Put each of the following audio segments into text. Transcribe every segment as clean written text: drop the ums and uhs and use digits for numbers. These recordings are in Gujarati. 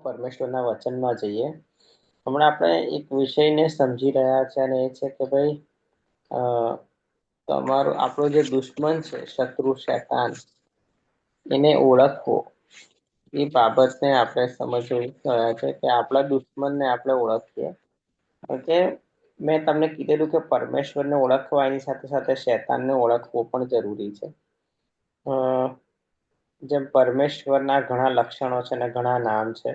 પરમેશ્વરના વચનમાં જઈએ. હમણાં આપણે એક વિષયને સમજી રહ્યા છે અને એ છે કે ભાઈ તમારું આપણો જે દુશ્મન છે, શત્રુ શૈતાન, એને ઓળખવો. એ બાબતને આપણે સમજવી છે કે આપણા દુશ્મનને આપણે ઓળખીએ. કે મેં તમને કીધેલું કે પરમેશ્વરને ઓળખવા એની સાથે સાથે શૈતાનને ઓળખવો પણ જરૂરી છે. જેમ પરમેશ્વરના ઘણા લક્ષણો છે અને ઘણા નામ છે,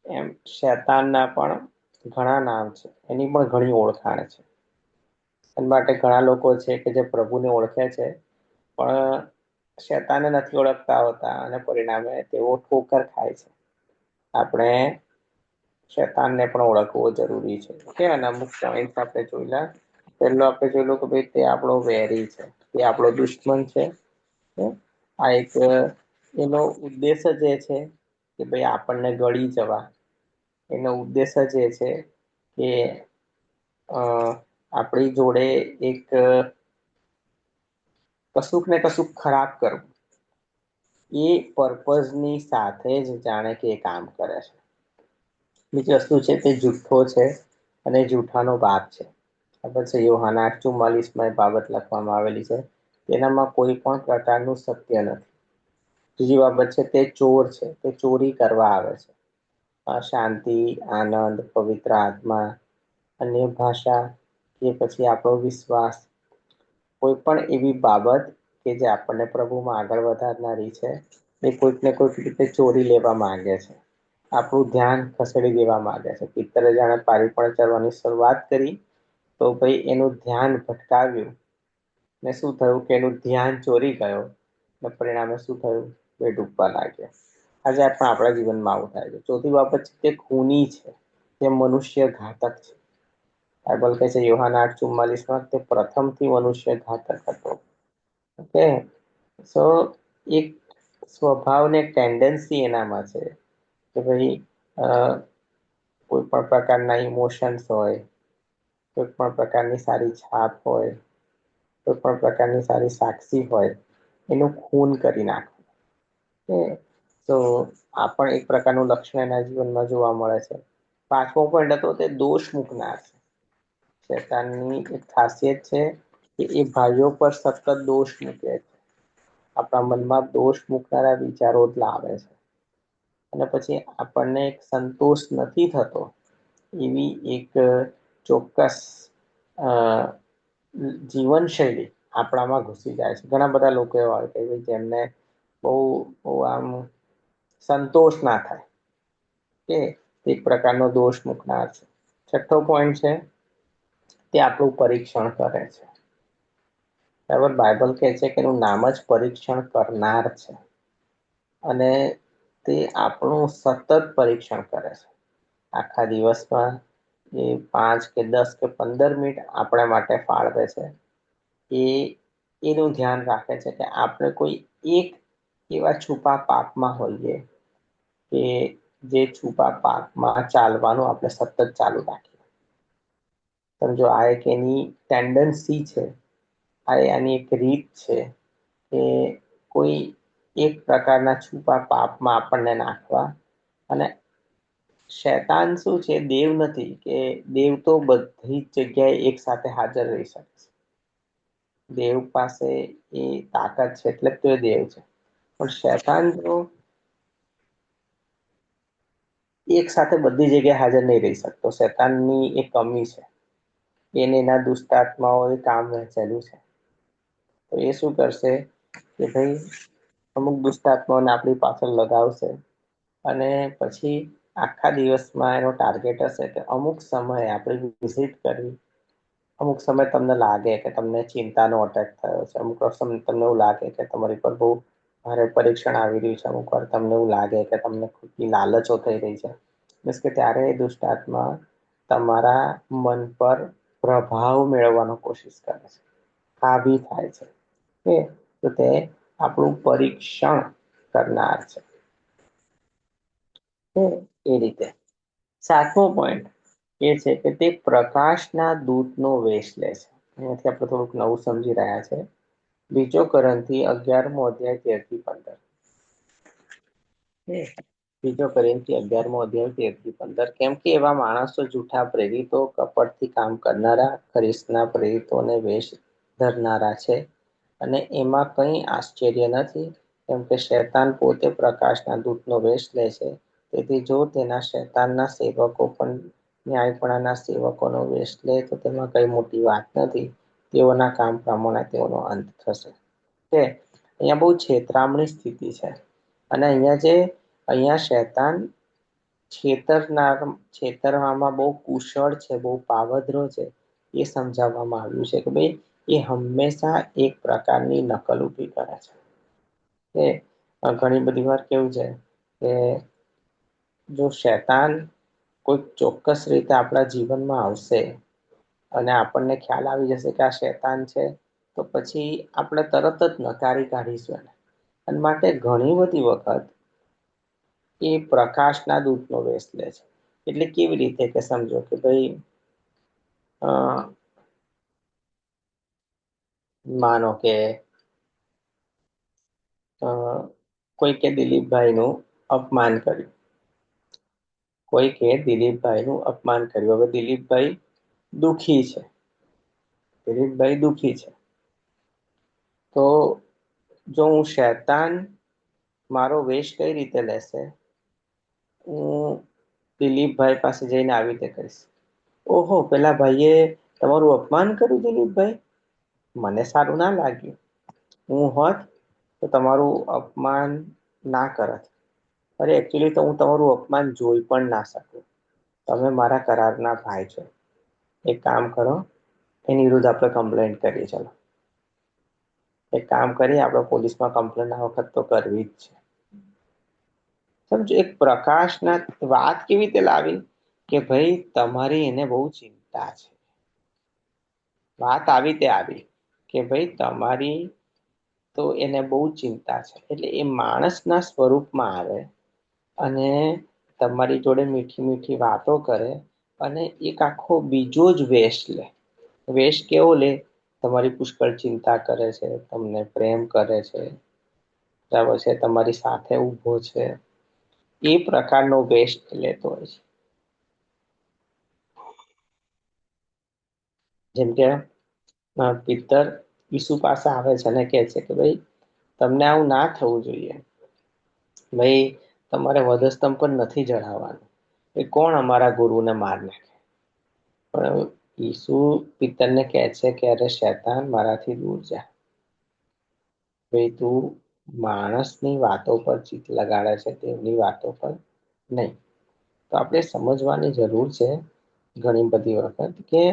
એમ શૈતાનના પણ ઘણા નામ છે, એની પણ ઘણી ઓળખાણ છે. એ માટે ઘણા લોકો છે કે જે પ્રભુને ઓળખે છે પણ શૈતાનને નથી ઓળખતા હોતા અને પરિણામે તેઓ ઠોકર ખાય છે. આપણે શૈતાનને પણ ઓળખવો જરૂરી છે. ઓકે, અને અમુક પોઈન્ટ આપણે જોઈલા. પેલો આપણે જોયેલું કે ભાઈ તે આપણો વેરી છે, તે આપણો દુશ્મન છે. આ એક એનો ઉદ્દેશ જ એ છે કે ભાઈ આપણને ગળી જવા. એનો ઉદ્દેશ જ એ છે કે આપણી જોડે એક કશુંક ને કશુંક ખરાબ કરવું. એ પર્પઝની સાથે જ જાણે કે એ કામ કરે છે. બીજી વસ્તુ છે તે જૂઠ્ઠો છે અને જૂઠાનો બાપ છે. ખબર છે? યોહાના 8:44 એ બાબત લખવામાં આવેલી છે. તેનામાં કોઈ પણ પ્રકારનું સત્ય નથી. બીજી બાબત છે તે ચોર છે, તે ચોરી કરવા આવે છે. શાંતિ, આનંદ, પવિત્ર આત્મા, અન્ય ભાષા કે પછી આપણો વિશ્વાસ, કોઈ પણ એવી બાબત કે જે આપણને પ્રભુમાં આગળ વધારનારી છે, એ કોઈક ને કોઈક રીતે ચોરી લેવા માંગે છે. આપણું ધ્યાન ખસેડી દેવા માંગે છે. પિત્તરે જાણે પારી પણ ચરવાની શરૂઆત કરી તો ભાઈ એનું ધ્યાન ભટકાવ્યું ને શું થયું કે એનું ધ્યાન ચોરી ગયો ને પરિણામે શું થયું? એ ડૂબવા લાગ્યા. આજે પણ આપણા જીવનમાં આવું થાય છે. ચોથી બાબત છે તે ખૂની છે, તે મનુષ્ય ઘાતક છે. બાઇબલ કહે છે યોહાના 8:44 તે પ્રથમથી મનુષ્ય ઘાતક હતો. ઓકે, સો એક સ્વભાવને ટેન્ડન્સી એનામાં છે કે ભાઈ કોઈ પણ પ્રકારના ઇમોશન્સ હોય, કોઈ પણ પ્રકારની સારી છાપ હોય, કોઈ પણ પ્રકારની સારી સાક્ષી હોય, એનું ખૂન કરી નાખવું. તો આ પણ એક પ્રકારનું લક્ષણ એના જીવનમાં જોવા મળે છે. પાંચમો પોઈન્ટ હતો તે દોષ મૂકનાર છે. શૈતાનની એક ખાસિયત છે કે એ ભાઈઓ પર સતત દોષ મૂકે છે. આપણા મનમાં દોષ મૂકનારા વિચારો જ લાવે છે અને પછી આપણને એક સંતોષ નથી થતો એવી એક ચોક્કસ જીવનશૈલી આપણામાં ઘૂસી જાય છે. ઘણા બધા લોકો એવા હોય કે જેમને બહુ આમ સંતોષ ના થાય, કે એક પ્રકારનો દોષ મૂકનાર છે. છઠ્ઠો પોઈન્ટ છે તે આપણું પરીક્ષણ કરે છે. બરાબર, બાઇબલ કહે છે કે એનું નામ જ પરીક્ષણ કરનાર છે અને તે આપણું સતત પરીક્ષણ કરે છે. આખા દિવસમાં એ 5 કે 10 કે 15 મિનિટ આપણા માટે ફાળવે છે. એ એનું ધ્યાન રાખે છે કે આપણે કોઈ એક એવા છુપા પાપમાં હોઈએ કે જે છુપા પાકમાં ચાલવાનું આપણે સતત ચાલુ રાખીએ. સમજો, આ એક એની ટેન્ડન્સી છે, આ એની એક રીત છે કે કોઈ એક પ્રકારના છુપા પાપમાં આપણને નાખવા. અને શૈતાન શું છે? દેવ નથી, કે દેવ તો બધી જ જગ્યાએ એક સાથે હાજર રહી શકે છે. દેવ પાસે એ તાકાત છે એટલે તો એ દેવ છે. પણ શૈતાન તો એક સાથે બધી જગ્યાએ હાજર નહીં રહી શકતો. શૈતાનની એક કમી છે, એને એના દુષ્ટાત્માઓએ કામ વહેંચેલું છે. તો એ શું કરશે કે ભાઈ અમુક દુષ્ટાત્માઓને આપણી પાછળ લગાવશે અને પછી આખા દિવસમાં એનો ટાર્ગેટ હશે કે અમુક સમયે આપણે વિઝિટ કરી. અમુક સમય તમને લાગે કે તમને ચિંતાનો અટેક થયો છે, અમુક સમય તમને એવું લાગે કે તમારી પર બહુ ભારે પરીક્ષણ આવી રહ્યું છે, અમુક વાર તમને એવું લાગે કે તમને ખોટી લાલચો થઈ રહી છે. મીન્સ કે ત્યારે દુષ્ટાત્મા તમારા મન પર પ્રભાવ મેળવવાનો કોશિશ કરે છે, હાવી થાય છે. તો તે આપણું પરીક્ષણ કરનાર છે. એ રીતે સાતમો પોઈન્ટ એ છે કે તે પ્રકાશના દૂતનો વેશ લે છે. અહીંયાથી આપણે થોડુંક નવું સમજી રહ્યા છે. 2 Korinથી 11 અધ્યાય 13 થી 15. બીજો કોરિન્થી 11મો અધ્યાય 13-15. કેમ કે એવા માણસો જૂઠા પ્રેરિતો, કપટથી કામ કરનારા, ખરીસના પ્રેરિતોને વેશ ધરનારા છે. અને એમાં કંઈ આશ્ચર્ય નથી, કેમ કે શૈતાન પોતે પ્રકાશના દૂતનો વેશ લે છે. તેથી જો તેના શૈતાનના સેવકો પણ ન્યાયપણાના સેવકોનો વેશ લે તો તેમાં કંઈ મોટી વાત નથી. તેઓના કામ પ્રમાણે તેઓનો અંત થશે. કે અહીંયા બહુ છેતરામણી સ્થિતિ છે. અને અહીંયા શૈતાન છેતરવામાં બહુ કુશળ છે, બહુ પાવદરો છે. એ સમજાવવામાં આવ્યું છે કે ભાઈ એ હંમેશા એક પ્રકારની નકલ ઊભી કરે છે. કે ઘણી બધી વાર કેવું છે કે જો શૈતાન કોઈ ચોક્કસ રીતે આપણા જીવનમાં આવશે અને આપણને ખ્યાલ આવી જશે કે આ શૈતાન છે, તો પછી આપણે તરત જ નકારી કાઢીશું એને. અને માટે ઘણી બધી વખત એ પ્રકાશના દૂતનો વેશ લે છે. એટલે કેવી રીતે કે સમજો કે ભાઈ માનો કે કોઈકે દિલીપભાઈનું અપમાન કર્યું. દિલીપભાઈનું અપમાન કર્યું. હવે દિલીપભાઈ દુઃખી છે. તો જો હું શૈતાન મારો વેશ કઈ રીતે લેશે, હું દિલીપભાઈ પાસે જઈને આવી રીતે કહીશ, ઓહો પેલા ભાઈએ તમારું અપમાન કર્યું દિલીપભાઈ, મને સારું ના લાગ્યું. હું હોત તો તમારું અપમાન ના કરત. અરે એકચ્યુઅલી તો હું તમારું અપમાન જોઈ પણ ના શકું. તમે મારા કરારના ભાઈ છો. એક કામ કરો, એની વિરુદ્ધ આપણે કમ્પ્લેન્ટ કરીએ. ચલો એક કામ કરીએ, આપણે પોલીસમાં કમ્પ્લેન્ટ આ વખત તો કરવી જ છે. સમજો એક પ્રકાશના વાત કેવી રીતે લાવી કે ભાઈ તમારી એને બહુ ચિંતા છે. વાત આવી તે આવી કે ભાઈ તમારી તો એને બહુ ચિંતા છે. એટલે એ માણસના સ્વરૂપમાં આવે અને તમારી જોડે મીઠી મીઠી વાતો કરે અને એક આખો બીજો જ વેશ લે. વેશ કેવો લે? તમારી પુષ્કળ ચિંતા કરે છે, તમને પ્રેમ કરે છે, બરાબર છે, તમારી સાથે ઊભો છે, એ પ્રકારનો વેશ લેતો હોય છે. જેમ કે પિત્તર ઈસુ પાસે આવે છે અને કહે છે કે ભાઈ તમને આવું ના થવું જોઈએ. ભાઈ તમારે વધસ્તંભ પણ નથી ચઢાવવાનું. એ કોણ અમારા ગુરુને માર નાખે? પણ ઈસુ પિત્તરને કહે છે કે અરે શૈતાન મારાથી દૂર જા. ભાઈ તું માણસની વાતો પર ચિત્ત લગાડે છે, તેમની વાતો પર નહીં. તો આપણે સમજવાની જરૂર છે ઘણી બધી વખત કે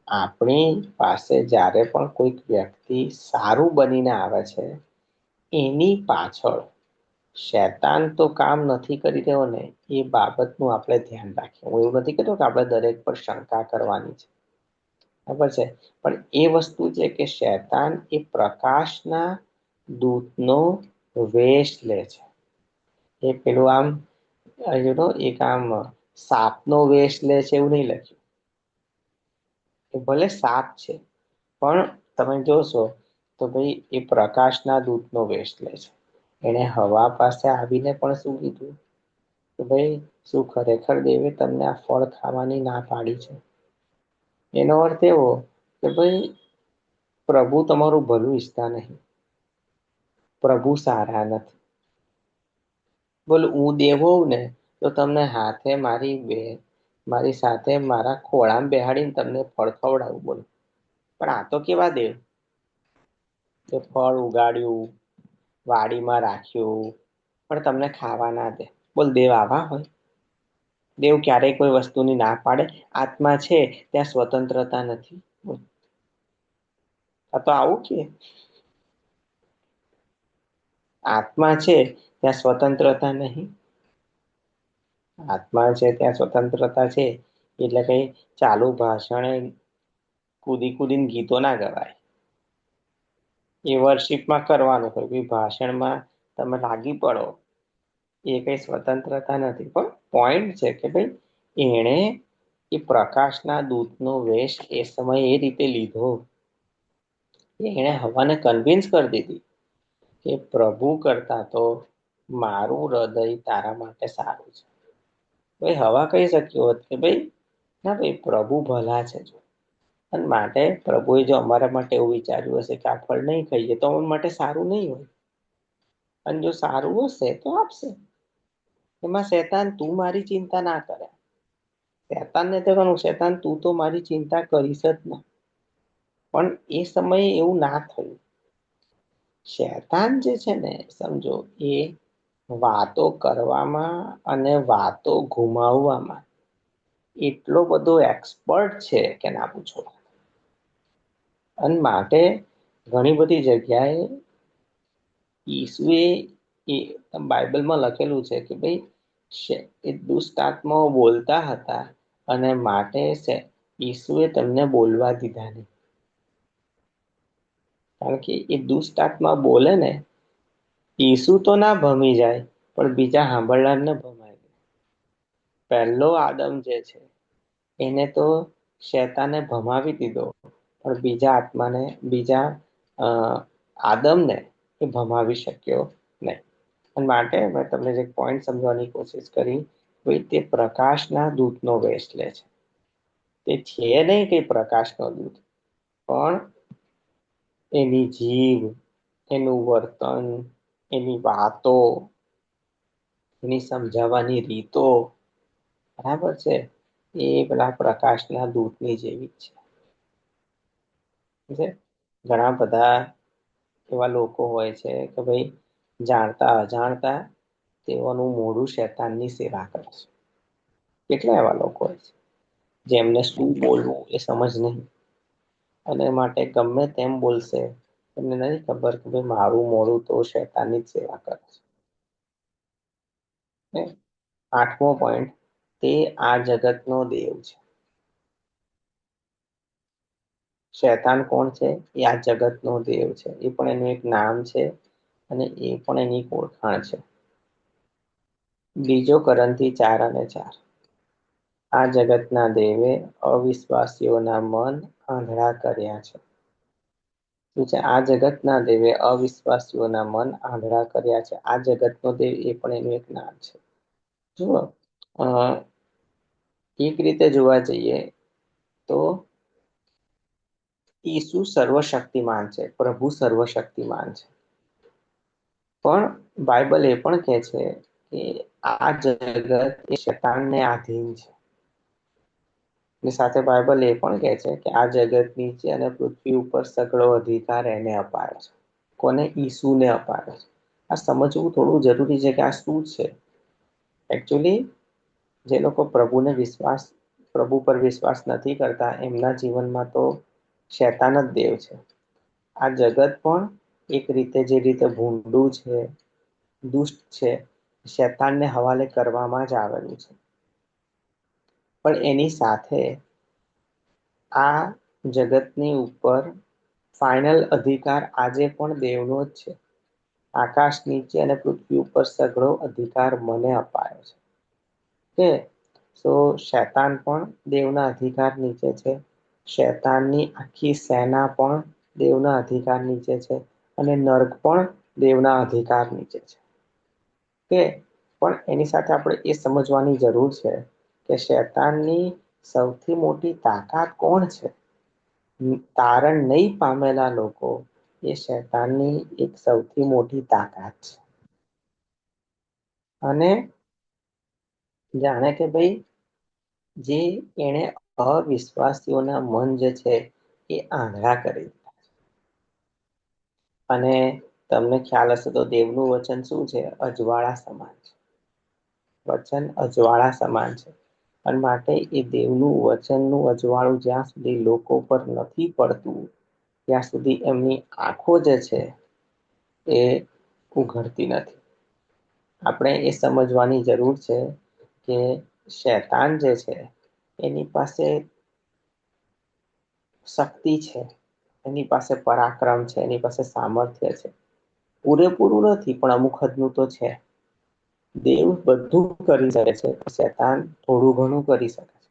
આપણી પાસે જ્યારે પણ કોઈક વ્યક્તિ સારું બનીને આવે છે, એની પાછળ શૈતાન તો કામ નથી કરી રહ્યો ને, એ બાબતનું આપણે ધ્યાન રાખીએ. હું એવું નથી કહેતો કે આપણે દરેક પર શંકા કરવાની છે, બરાબર છે, પણ એ વસ્તુ છે કે શૈતાન એ પ્રકાશના દૂતનો વેશ લે છે. એ પેલું આમ એક આમ સાપનો વેશ લે છે એવું નહીં લખ્યું. એ ભલે સાપ છે પણ તમે જોશો તો ભાઈ એ પ્રકાશના દૂતનો વેશ લે છે. એને હવા પાસે આવીને પણ શું કીધું કે ભાઈ શું ખરેખર દેવે તમને આ ફળ ખાવાની ના પાડી છે? એનો અર્થ એવો કે ભાઈ પ્રભુ તમારું ભલું ઈચ્છતા નહીં, પ્રભુ સારા નથી. બોલ હું દેવ હોઉં ને તો તમને હાથે મારી સાથે મારા ખોળામાં બેહાડીને તમને ફળ ખવડાવું. બોલો, પણ આ તો કેવા દેવ કે ફળ ઉગાડ્યું, વાડીમાં રાખ્યું, પણ તમને ખાવા ના દે. બોલ દેવ આવા હોય? દેવ ક્યારેય કોઈ વસ્તુની ના પાડે? આત્મા છે ત્યાં સ્વતંત્રતા નથી. આ તો આવું કે આત્મા છે ત્યાં સ્વતંત્રતા નહીં. આત્મા છે ત્યાં સ્વતંત્રતા છે એટલે કઈ ચાલુ ભાષણે કૂદી કૂદીને ગીતો ના ગવાય. એ વર્શિપમાં કરવાનું હોય, ભાષણમાં તમે લાગી પડો, એ કઈ સ્વતંત્રતા નથી. પણ પોઈન્ટ છે કે ભાઈ એણે એ પ્રકાશના દૂતનો વેશ એ સમયે એ રીતે લીધો કે એણે હવાને કન્વિન્સ કરી દીધી કે પ્રભુ કરતા તો મારું હૃદય તારા માટે સારું છે. ભાઈ હવા કહી શક્યો હોત કે ભાઈ ના ભાઈ પ્રભુ ભલા છે જો, અને માટે પ્રભુએ જો અમારા માટે એવું વિચાર્યું હશે કે આ ફળ નહીં ખાઈએ તો અમારા માટે સારું નહીં હોય, અને જો સારું હશે તો આપશે. એમાં શેતાન તું મારી ચિંતા ના કરે. શેતાનને તો કહું, શેતાન તું તો મારી ચિંતા કરીશ જ ના. પણ એ સમયે એવું ના થયું. શેતાન જે છે ને સમજો એ વાતો કરવામાં અને વાતો ગુમાવવામાં એટલો બધો એક્સપર્ટ છે કે ના પૂછો. અને માટે ઘણી બધી જગ્યાએ ઈસુએ એ બાઇબલમાં લખેલું છે કે ભાઈ એ દુષ્ટ આત્માઓ બોલતા હતા અને માટે ઈસુએ તેમને બોલવા દીધા નહીં. કારણ કે એ દુષ્ટ આત્મા બોલે ને, ઈસુ તો ના ભમી જાય પણ બીજા સાંભળનારને ભમાય. પહેલો આદમ જે છે એને તો શેતાને ભમાવી દીધો, પણ બીજા આત્માને બીજા આદમને એ ભમાવી શક્યો નહીં. અને માટે મેં તમને જે પોઈન્ટ સમજવાની કોશિશ કરી, ભાઈ તે પ્રકાશના દૂતનો વેશ લે છે. તે છે નહીં કે પ્રકાશનો દૂત, પણ એની જીભ, એનું વર્તન, એની વાતો, એની સમજાવવાની રીતો, બરાબર છે, એ પેલા પ્રકાશના દૂતની જેવી જ છે. ઘણા બધા એવા લોકો હોય છે કે ભાઈ જાણતા અજાણતા તેઓનું મોઢું શેતાનની સેવા કરે છે. કેટલા એવા લોકો હોય છે જેમને શું બોલવું એ સમજ નહીં, અને માટે ગમે તેમ બોલશે. તમને નથી ખબર કે ભાઈ મારું મોડું તો શેતાનની જ સેવા કરે છે. આઠમો પોઈન્ટ, તે આ જગતનો દેવ છે. શૈતાન કોણ છે? એ આ જગતનો દેવ છે. એ પણ એનું એક નામ છે અને એ પણ એની ઓળખાણ છે. બીજો કરંથી 4:4. આ જગતના દેવે અવિશ્વાસીઓના મન આંધળા કર્યા છે. શું છે? આ જગતના દેવે અવિશ્વાસીઓના મન આંધળા કર્યા છે. આ જગતનો દેવ એ પણ એનું એક નામ છે. જુઓ, એક રીતે જોવા જઈએ તો ઈસુ સર્વશક્તિમાન છે, પ્રભુ સર્વશક્તિમાન છે. પણ બાઇબલ એ પણ કહે છે કે આ જગત એ શૈતાનને આધીન છે. ની સાથે બાઇબલ એ પણ કહે છે કે આ જગત નીચે અને પૃથ્વી ઉપર સગળો અધિકાર એને અપાયો છે. કોને? ઈસુને અપાયો છે. આ સમજવું થોડું જરૂરી છે કે આ શું છે. એકચ્યુઅલી જે લોકો પ્રભુ પર વિશ્વાસ નથી કરતા, એમના જીવનમાં તો શૈતાન જ દેવ છે. આ જગત પણ એક રીતે જે રીતે ભૂંડું છે, દુષ્ટ છે, શૈતાનને હવાલે કરવામાં જ આવેલું છે. પણ એની સાથે આ જગતની ઉપર ફાઇનલ અધિકાર આજે પણ દેવનો જ છે. આકાશ નીચે અને પૃથ્વી ઉપર સઘળો અધિકાર મને અપાયો છે. કે તો શૈતાન પણ દેવના અધિકાર નીચે છે. શૈતાનની આખી સેના પણ દેવના અધિકાર નીચે છે. અને નર્ક પણ દેવના અધિકાર નીચે છે. કે પણ એની સાથે આપણે એ સમજવાની જરૂર છે કે શૈતાનની સૌથી મોટી તાકાત કોણ છે? તારણ નહીં પામેલા લોકો એ શૈતાનની એક સૌથી મોટી તાકાત છે. અને જાણે કે ભાઈ જે એને અવિશ્વાસીઓના મન જે છે એ આંધળા કરી દીધા. અને તમને ખ્યાલ હશે તો દેવનું વચન શું છે? અજવાળા સમાન છે. વચન અજવાળા સમાન છે. અને માટે એ દેવનું વચનનું અજવાળું જ્યાં સુધી લોકો પર નથી પડતું, ત્યાં સુધી એમની આંખો જે છે એ ઉઘડતી નથી. આપણે એ સમજવાની જરૂર છે કે શૈતાન જે છે એની પાસે શક્તિ છે, એની પાસે પરાક્રમ છે, એની પાસે સામર્થ્ય છે. પૂરેપૂરું નથી પણ અમુક હદનું તો છે. દેવ બધું કરી શકે છે, શૈતાન થોડું ઘણું કરી શકે છે.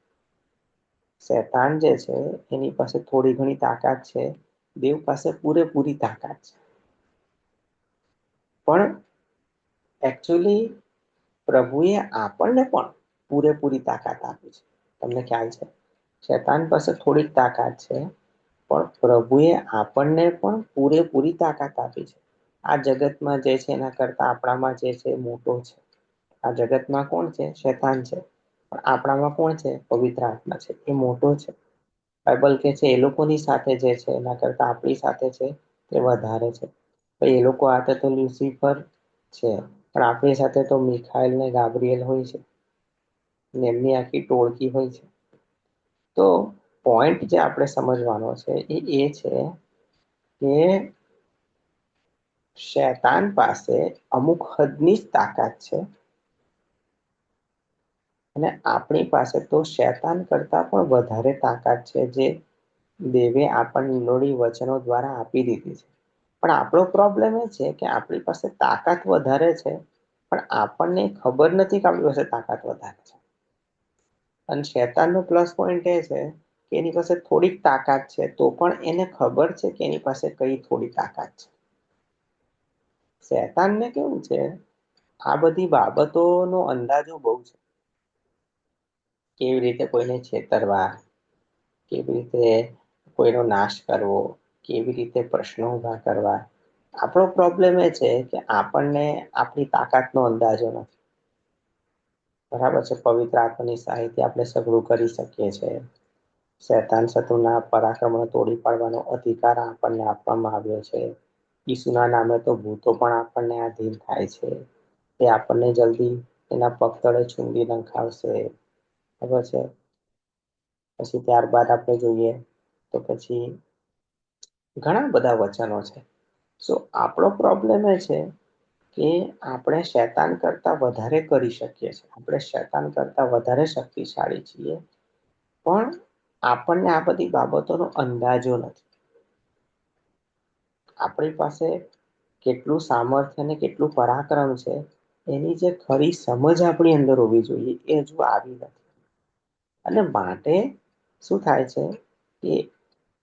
શૈતાન જે છે એની પાસે થોડી ઘણી તાકાત છે, દેવ પાસે પૂરેપૂરી તાકાત છે. પણ એકચ્યુઅલી પ્રભુએ આપણને પણ પૂરેપૂરી તાકાત આપી છે. તમને ખ્યાલ છે, શેતાન પાસે થોડીક તાકાત છે, પણ પ્રભુએ આપણને પણ પૂરેપૂરી તાકાત આપી છે. આ જગતમાં જે છે એના કરતા આપણામાં જે છે મોટો છે. આ જગતમાં કોણ છે? શેતાન છે. પણ આપણામાં કોણ છે? પવિત્ર આત્મા છે. એ મોટો છે. બાઇબલ કે છે એ લોકોની સાથે જે છે એના કરતા આપણી સાથે છે તે વધારે છે. એ લોકો હાથે તો લ્યુસિફર છે, પણ આપણી સાથે તો મિખાઈલ ને ગાબ્રિએલ હોય છે. એમની આખી ટોળકી હોય છે. તો પોઈન્ટ જે આપણે સમજવાનો છે એ છે કે શૈતાન પાસે અમુક હદની જ તાકાત છે, અને આપણી પાસે તો શૈતાન કરતા પણ વધારે તાકાત છે, જે દેવે આપણને લોડી વચનો દ્વારા આપી દીધી છે. પણ આપણો પ્રોબ્લેમ એ છે કે આપણી પાસે તાકાત વધારે છે, પણ આપણને ખબર નથી કે આપણી પાસે તાકાત વધારે છે. અને શેતાનનો પ્લસ પોઈન્ટ એ છે કે એની પાસે થોડીક તાકાત છે, તો પણ એને ખબર છે કે એની પાસે કઈ થોડી તાકાત છે. શેતાનને કેવું છે, આ બધી બાબતોનો અંદાજો બહુ છે. કેવી રીતે કોઈને છેતરવા, કેવી રીતે કોઈનો નાશ કરવો, કેવી રીતે પ્રશ્નો ઉભા કરવા. આપણો પ્રોબ્લેમ એ છે કે આપણને આપણી તાકાતનો અંદાજો નથી. બરાબર છે. પવિત્ર આત્માની સહાયથી આપણે સઘળું કરી શકીએ છીએ. શૈતાન શત્રુના પરાક્રમને તોડી પાડવાનો અધિકાર આપણને આપવામાં આવ્યો છે. ઈસુના નામે તો ભૂતો પણ આપણને આધીન થાય છે. એ આપણને જલ્દી એના પગ તળે ચુંડી નખાવશે. ખબર છે. પછી ત્યારબાદ આપણે જોઈએ તો પછી ઘણા બધા વચનો છે. આપણો પ્રોબ્લેમ એ છે કે આપણે શૈતાન કરતા વધારે કરી શકીએ છીએ. આપણે શૈતાન કરતા વધારે શક્તિશાળી છીએ, પણ આપણને આ બધી બાબતોનો અંદાજો નથી. આપણી પાસે કેટલું સામર્થ્ય અને કેટલું પરાક્રમ છે, એની જે ખરી સમજ આપણી અંદર હોવી જોઈએ એ હજુ આવી નથી. અને માટે શું થાય છે કે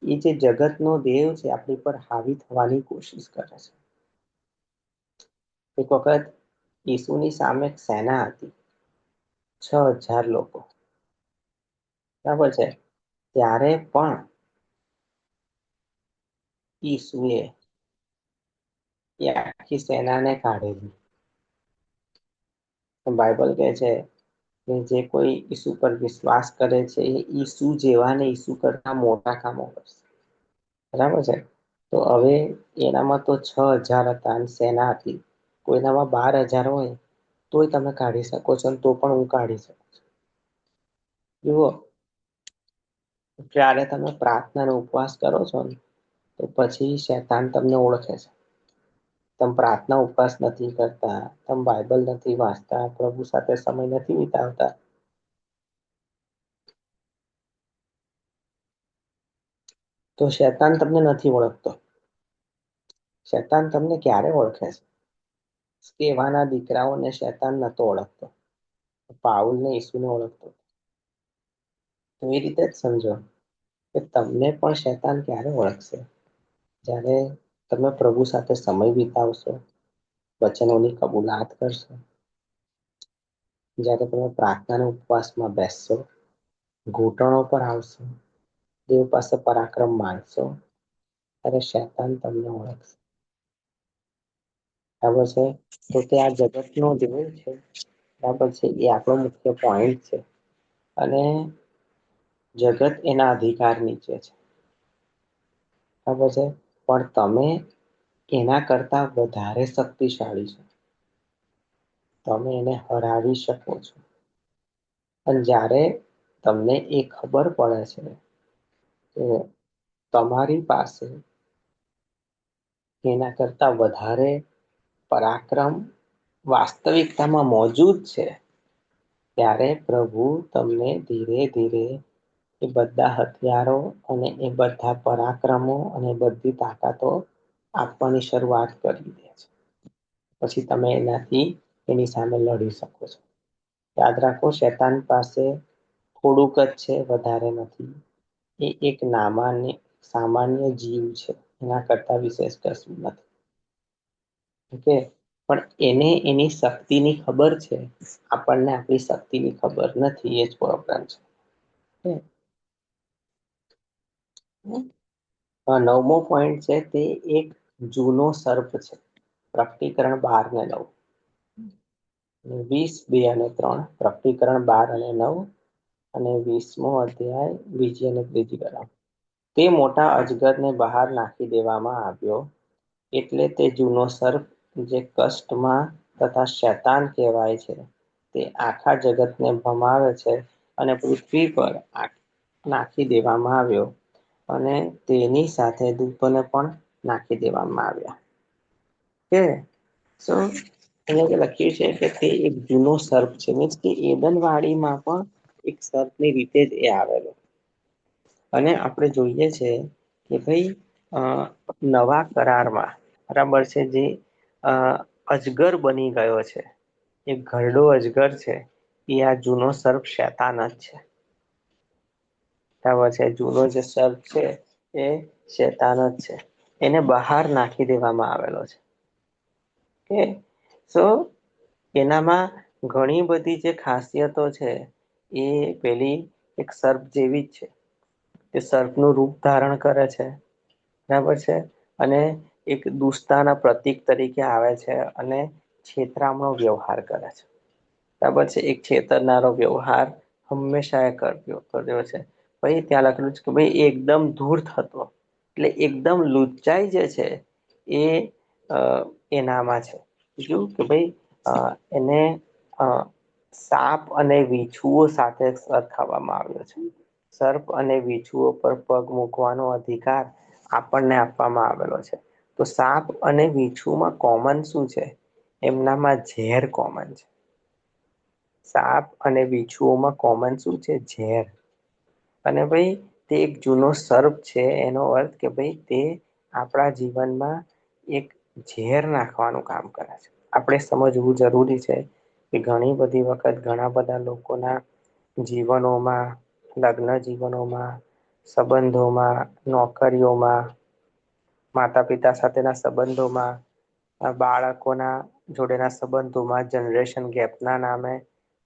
એ જે જગતનો દેવ છે આપણી પર હાવી થવાની કોશિશ કરે છે. એક વખત ઈસુની સામે એક સેના હતી, 6,000 લોકો. બરાબર છે. ત્યારે પણ ઈસુએ એ આખી સેનાને કાઢેલી. બાઇબલ કહે છે કે જે કોઈ ઈસુ પર વિશ્વાસ કરે છે એ ઈસુ જેવા ને ઈસુ કરતા મોટા કામો કરશે. બરાબર છે. તો હવે એનામાં તો 6,000 હતા અને સેના હતી. કોઈનામાં 12,000 હોય તોય તમે કાઢી શકો છો, તો પણ હું કાઢી શકું છું. જુઓ, જ્યારે તમે પ્રાર્થના અને ઉપવાસ કરો છો ને, તો પછી શૈતાન તમને ઓળખે છે. તમે પ્રાર્થના ઉપવાસ નથી કરતા, તમે બાઇબલ નથી વાંચતા, પ્રભુ સાથે સમય નથી વિતાવતા, તો શૈતાન તમને નથી ઓળખતો. શૈતાન તમને ક્યારે ઓળખે છે? સ્કેવાના દીકરાઓને શૈતાન નતો ઓળખતો, પાઉલને ઈસુને ઓળખતો. તો એ રીતે જ સમજો કે તમને પણ શૈતાન ક્યારે ઓળખશે? જ્યારે તમે પ્રભુ સાથે સમય વિતાવશો, વચનોની કબૂલાત કરશો, જ્યારે તમે પ્રાર્થના અને ઉપવાસમાં બેસશો, ઘૂંટણો પર આવશો, દેવ પાસે પરાક્રમ માંગશો, ત્યારે શૈતાન તમને ઓળખશે. બરાબર છે. તો તે આ જગતનો દેવ છે. બરાબર છે. એ આપણો મુખ્ય પોઈન્ટ છે. અને જગત એના અધિકાર નીચે છે. બરાબર છે. પણ તમે એના કરતા વધારે શક્તિશાળી છો. તમે એને હરાવી શકો છો. અને જ્યારે તમને એ ખબર પડે છે કે તમારી પાસે એના કરતા વધારે પરાક્રમ વાસ્તવિકતામાં મોજૂદ છે, ત્યારે પ્રભુ તમને ધીરે ધીરે એ બધા હથિયારો અને એ બધા પરાક્રમો અને બધી તાકાતો આપવાની શરૂઆત કરી દે છે. પછી તમે એની સામે લડી શકો છો. યાદ રાખો, શૈતાન પાસે થોડુંક જ છે, વધારે નથી. એ એક સામાન્ય જીવ છે, એના કરતા વિશેષ કશું નથી. ઓકે. પણ એને એની શક્તિની ખબર છે, આપણને આપણી શક્તિની ખબર નથી. એ જ પ્રોબ્લેમ છે. નવમો પોઈન્ટ છે તે એક જૂનો સર્પ છે. પ્રકટીકરણ 12 ને 9, 20, 2 અને 3, પ્રકટીકરણ 12 અને 9, અને 20મો અધ્યાય, બીજી અને ત્રીજી કલમ. તે મોટા અજગરને બહાર નાખી દેવામાં આવ્યો, એટલે તે જૂનો સર્પ જે કષ્ટમાં તથા શૈતાન કહેવાય છે, તે આખા જગતને ભમાવે છે, અને પૃથ્વી પર નાખી દેવામાં આવ્યો, અને તેની સાથે દૂતોને પણ નાખી દેવામાં આવ્યા. કે શું લખ્યું છે કે તે એક જૂનો સર્પ છે. મીન્સ કે એદનવાડીમાં પણ એક સર્પની રીતે જ એ આવેલો. અને આપણે જોઈએ છે કે ભાઈ નવા કરારમાં બરાબર છે, જે અજગર બની ગયો છે, એક ઘરડો અજગર છે, એ આ જૂનો સર્પ શેતાન જ છે. બરાબર છે. જૂનો જે સર્પ છે એ શેતાન જ છે. એને બહાર નાખી દેવામાં આવેલો છે. કે સો એનામાં ઘણી બધી જે ખાસિયતો છે એ પેલી એક સર્પ જેવી જ છે. તે સર્પનું રૂપ ધારણ કરે છે. બરાબર છે. અને એક દુષ્ટતાના પ્રતીક તરીકે આવે છે, અને છેતરામનો વ્યવહાર કરે છે. બરાબર છે. એક છેતરનારો વ્યવહાર હંમેશા એ કર્યો છે. ભાઈ ત્યાં લખેલું છે કે ભાઈ એ એકદમ ધૂર્ત હતો. એટલે એકદમ લુચ્ચાઈ જે છે એ એનામાં છે. બીજું કે ભાઈ એને સાપ અને વિછુઓ સાથે સરખાવવામાં આવ્યો છે. સર્પ અને વિછુઓ પર પગ મૂકવાનો અધિકાર આપણને આપવામાં આવેલો છે. તો સાપ અને વીછુમાં કોમન શું છે? એમનામાં ઝેર કોમન છે. સાપ અને વિછુઓમાં કોમન શું છે? ઝેર. અને ભાઈ તે એક જૂનો સર્પ છે, એનો અર્થ કે ભાઈ તે આપણા જીવનમાં એક ઝેર નાખવાનું કામ કરે છે. આપણે સમજવું જરૂરી છે કે ઘણી બધી વખત ઘણા બધા લોકોના જીવનોમાં, લગ્ન જીવનોમાં, સંબંધોમાં, નોકરીઓમાં, માતા પિતા સાથેના સંબંધોમાં, બાળકોના જોડેના સંબંધોમાં, જનરેશન ગેપના નામે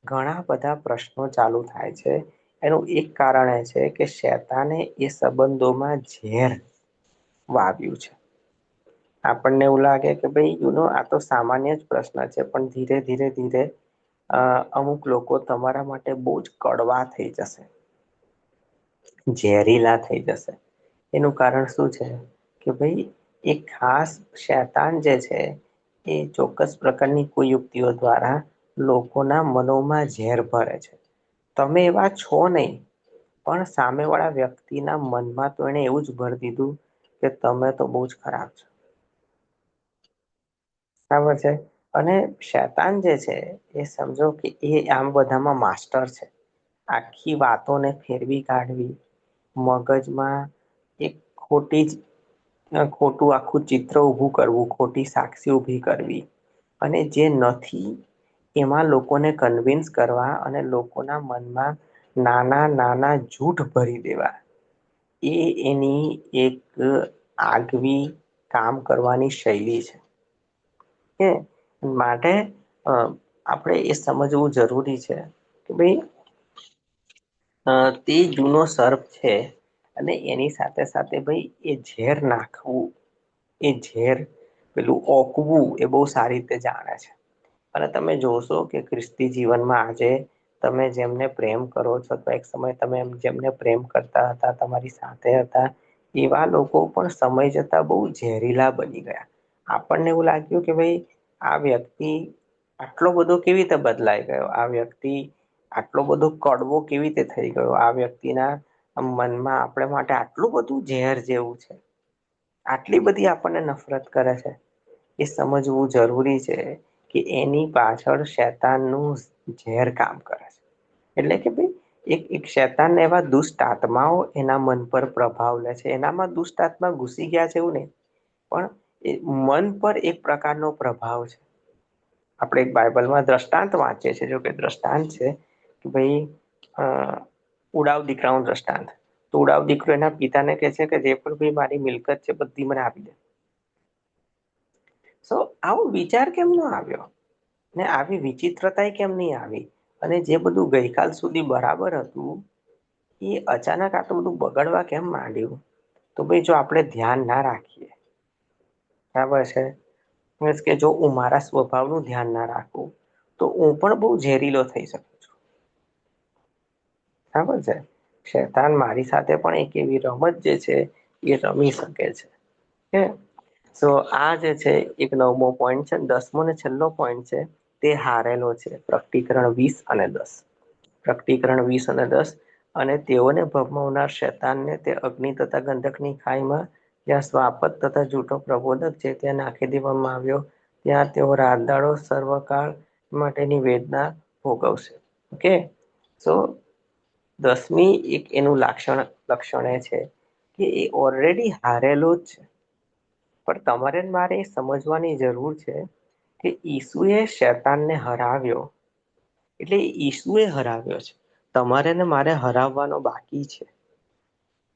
ઘણા બધા પ્રશ્નો ચાલુ થાય છે. એનું એક કારણ એ છે કે શેતાને એ સંબંધોમાં ઝેર વાવ્યું છે. આપણને એવું લાગે કે ભાઈ આ તો સામાન્ય જ પ્રશ્ન છે, પણ ધીરે ધીરે ધીરે અમુક લોકો તમારા માટે બહુ જ કડવા થઈ જશે, ઝેરીલા થઈ જશે. એનું કારણ શું છે કે ભાઈ એક ખાસ શેતાન જે છે એ ચોક્કસ પ્રકારની કુયુક્તિઓ દ્વારા લોકોના મનોમાં ઝેર ભરે છે. તમે એવા છો નહીં, પણ સામે વાળા વ્યક્તિના મનમાં તો એને એવું જ ભરી દીધું કે તમે તો બહુ જ ખરાબ છો. બરાબર છે. અને શેતાન જે છે એ સમજો કે એ આમ બધામાં માસ્ટર છે. આખી વાતોને ફેરવી કાઢવી, મગજમાં એક ખોટું આખું ચિત્ર ઊભું કરવું, ખોટી સાક્ષી ઊભી કરવી, અને જે નથી એમાં લોકોને કન્વિન્સ કરવા, અને લોકોના મનમાં નાના નાના જૂઠ ભરી દેવા, એ એની એક આગવી કામ કરવાની શૈલી છે. કે માટે આપણે એ સમજવું જરૂરી છે કે ભાઈ તે જૂનો સર્પ છે, અને એની સાથે સાથે ભાઈ એ ઝેર નાખવું, એ ઝેર પેલું ઓકવું એ બહુ સારી રીતે જાણે છે. અને તમે જોશો કે ખ્રિસ્તી જીવનમાં આજે તમે જેમને પ્રેમ કરો છો, તો એક સમય તમે જેમને પ્રેમ કરતા હતા, તમારી સાથે હતા, એવા લોકો પણ સમય જતા બહુ ઝેરીલા બની ગયા. આપણને એવું લાગ્યું કે ભાઈ આ વ્યક્તિ આટલો બધો કેવી રીતે બદલાઈ ગયો, આ વ્યક્તિ આટલો બધો કડવો કેવી રીતે થઈ ગયો, આ વ્યક્તિના મનમાં આપણે માટે આટલું બધું ઝેર જેવું છે, આટલી બધી આપણને નફરત કરે છે. એ સમજવું જરૂરી છે કે એની પાછળ શેતાનનું ઝેર કામ કરે છે. એટલે કે ભાઈ એક શેતાનને એવા દુષ્ટ આત્માઓ એના મન પર પ્રભાવ લે છે. એનામાં દુષ્ટ આત્મા ઘુસી ગયા છે એવું નહીં, પણ એ મન પર એક પ્રકારનો પ્રભાવ છે. આપણે એક બાઇબલમાં દ્રષ્ટાંત વાંચીએ છીએ, જો કે દ્રષ્ટાંત છે કે ભાઈ ઉડાવ દીકરાનું દ્રષ્ટાંત. તો ઉડાવ દીકરો એના પિતાને કહે છે કે જે પણ ભાઈ મારી મિલકત છે બધી મને આપી દે. સો આવો વિચાર કેમ ન આવ્યો ને આવી વિચિત્રતા કેમ નહીં આવી? અને જે બધું ગઈકાલ સુધી બરાબર હતું એ અચાનક આટલું બધું બગડવા કેમ માંડ્યું? તો ભાઈ જો આપણે ધ્યાન ના રાખીએ, બરાબર છે, મીન્સ કે જો હું મારા સ્વભાવનું ધ્યાન ના રાખું તો હું પણ બહુ ઝેરીલો થઈ શકું છું. બરાબર છે, શેતાન મારી સાથે પણ એક એવી રમત જે છે એ રમી શકે છે. કે સો આ જે છે એક 9મો પોઈન્ટ છે. 10મો ને છેલ્લો પોઈન્ટ છે તે હારેલો છે. પ્રકટીકરણ 20 અને 10. પ્રકટીકરણ 20 અને 10. અને તેઓને ભગમાવનાર શેતાનને તે અગ્નિ તથા ગંધકની ખાઈમાં, જ્યાં સ્વાપત તથા જૂઠો પ્રબોધક છે, ત્યાં નાખી દેવામાં આવ્યો. ત્યાં તેઓ રાતદાડો સર્વકાળ માટેની વેદના ભોગવશે. ઓકે, સો 10મી એક એનું લક્ષણ એ છે કે એ ઓલરેડી હારેલો જ છે. પણ તમારે મારે સમજવાની જરૂર છે કે ઈસુએ શેતાનને હરાવ્યો, એટલે ઈસુએ હરાવ્યો છે. તમારે ને મારે હરાવવાનો બાકી છે.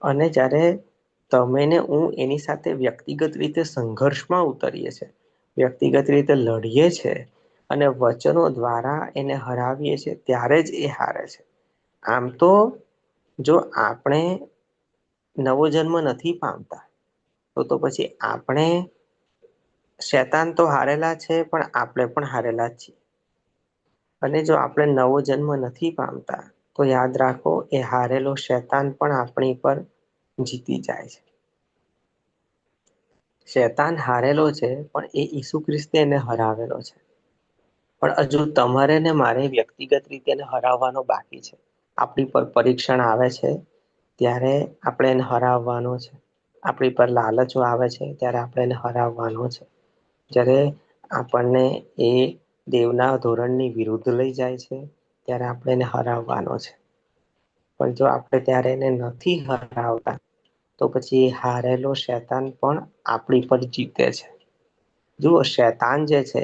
અને જ્યારે તમે ને હું એની સાથે વ્યક્તિગત રીતે સંઘર્ષમાં ઉતરીએ છે, વ્યક્તિગત રીતે લડીએ છે અને વચનો દ્વારા એને હરાવીએ છીએ, ત્યારે જ એ હારે છે. આમ તો જો આપણે નવો જન્મ નથી પામતા તો પછી આપણે, શેતાન તો હારેલા છે પણ આપણે પણ હારેલા જ છીએ. અને જો આપણે નવો જન્મ નથી પામતા તો યાદ રાખો એ હારેલો શેતાન પણ આપણી પર જીતી જાય છે. શેતાન હારેલો છે પણ એ ઈસુ ખ્રિસ્તે એને હરાવેલો છે. પણ હજુ તમારે ને મારે વ્યક્તિગત રીતે એને હરાવવાનો બાકી છે. આપણી પર પરીક્ષણ આવે છે ત્યારે આપણે એને હરાવવાનો છે. આપણી પર લાલચો આવે છે ત્યારે આપણે એને હરાવવાનો છે. જ્યારે આપણને એ દેવના ધોરણની વિરુદ્ધ લઈ જાય છે ત્યારે આપણે એને હરાવવાનો છે. પણ જો આપણે ત્યારે એને નથી હરાવતા તો પછી હારેલો શેતાન પણ આપણી પર જીતે છે. જુઓ, શેતાન જે છે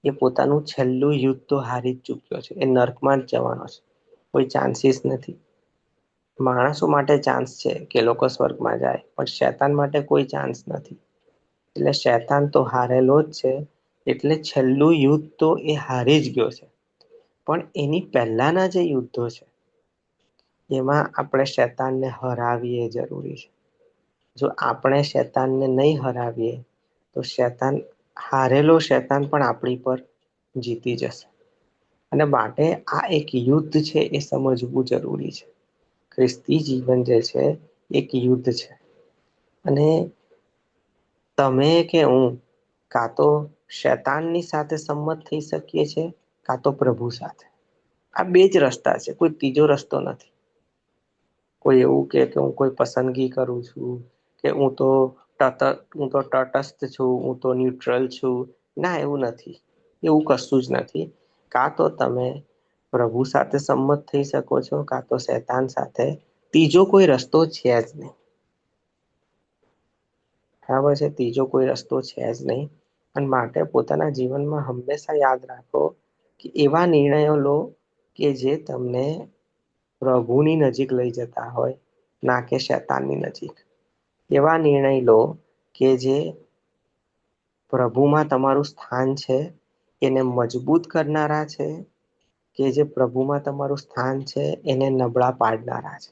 એ પોતાનું છેલ્લું યુદ્ધ તો હારી જ ચૂક્યો છે. એ નર્કમાં જ જવાનો છે, કોઈ ચાન્સીસ નથી. માણસો માટે ચાન્સ છે કે લોકો સ્વર્ગમાં જાય, પણ શેતાન માટે કોઈ ચાન્સ નથી. એટલે શેતાન તો હારેલો જ છે. એટલે છેલ્લું યુદ્ધ તો એ હારી જ ગયો છે. પણ એની પહેલાના જે યુદ્ધો છે એમાં આપણે શેતાનને હરાવીએ જરૂરી છે. જો આપણે શેતાનને નહીં હરાવીએ તો શેતાન, હારેલો શેતાન પણ આપણી પર જીતી જશે. અને માટે આ એક યુદ્ધ છે એ સમજવું જરૂરી છે. ખ્રિસ્તી જીવન જે છે એક યુદ્ધ છે. અને તમે કે હું કાં તો શેતાનની સાથે સંમત થઈ શકીએ છે, કાં તો પ્રભુ સાથે. આ બે જ રસ્તા છે, કોઈ ત્રીજો રસ્તો નથી. કોઈ એવું કે હું કોઈ પસંદગી કરું છું કે હું તો તટસ્થ છું, હું તો ન્યુટ્રલ છું. ના, એવું નથી. એવું કશું જ નથી. કાં તો તમે પ્રભુ સાથે સંમત થઈ શકો છો, કાં તો શેતાન સાથે. ત્રીજો કોઈ રસ્તો છે જ નહીં. બરાબર છે, ત્રીજો કોઈ રસ્તો છે જ નહીં. અને માટે પોતાના જીવનમાં હંમેશા યાદ રાખો કે એવા નિર્ણયો લો કે જે તમને પ્રભુની નજીક લઈ જતા હોય, ના કે શેતાનની નજીક. એવા નિર્ણય લો કે જે પ્રભુમાં તમારું સ્થાન છે એને મજબૂત કરનારા છે, કે જે પ્રભુમાં તમારું સ્થાન છે એને નબળા પાડનારા છે.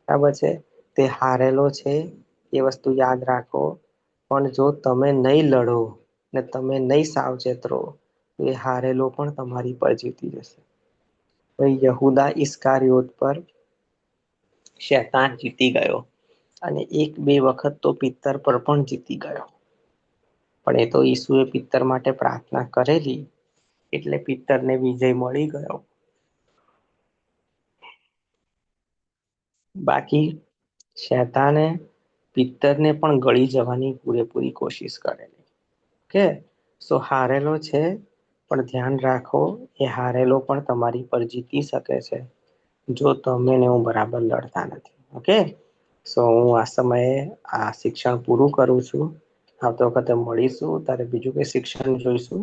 બરાબર છે, તે હારેલો છે એ વસ્તુ યાદ રાખો. પણ જો તમે નહીં લડો ને તમે નહીં સાવચેત રહો તો એ હારેલો પણ તમારી પર જીતી જશે. યહુદા ઇસ્કારિયોત પર શેતાન જીતી ગયો, અને એક બે વખત તો પિત્તર પર પણ જીતી ગયો. પણ એ તો ઈસુએ પિત્તર માટે પ્રાર્થના કરેલી એટલે પિત્તરને વિજય મળી ગયો. બાકી શેતાને પિત્તરને પણ ગળી જવાની પૂરેપૂરી કોશિશ કરેલી. કે હારેલો છે, પણ ધ્યાન રાખો એ હારેલો પણ તમારી પર જીતી શકે છે જો તમે ને હું બરાબર લડતા નથી. ઓકે, સો હું આ સમયે આ શિક્ષણ પૂરું કરું છું. આવતા વખતે મળીશું ત્યારે બીજું કઈ શિક્ષણ જોઈશું.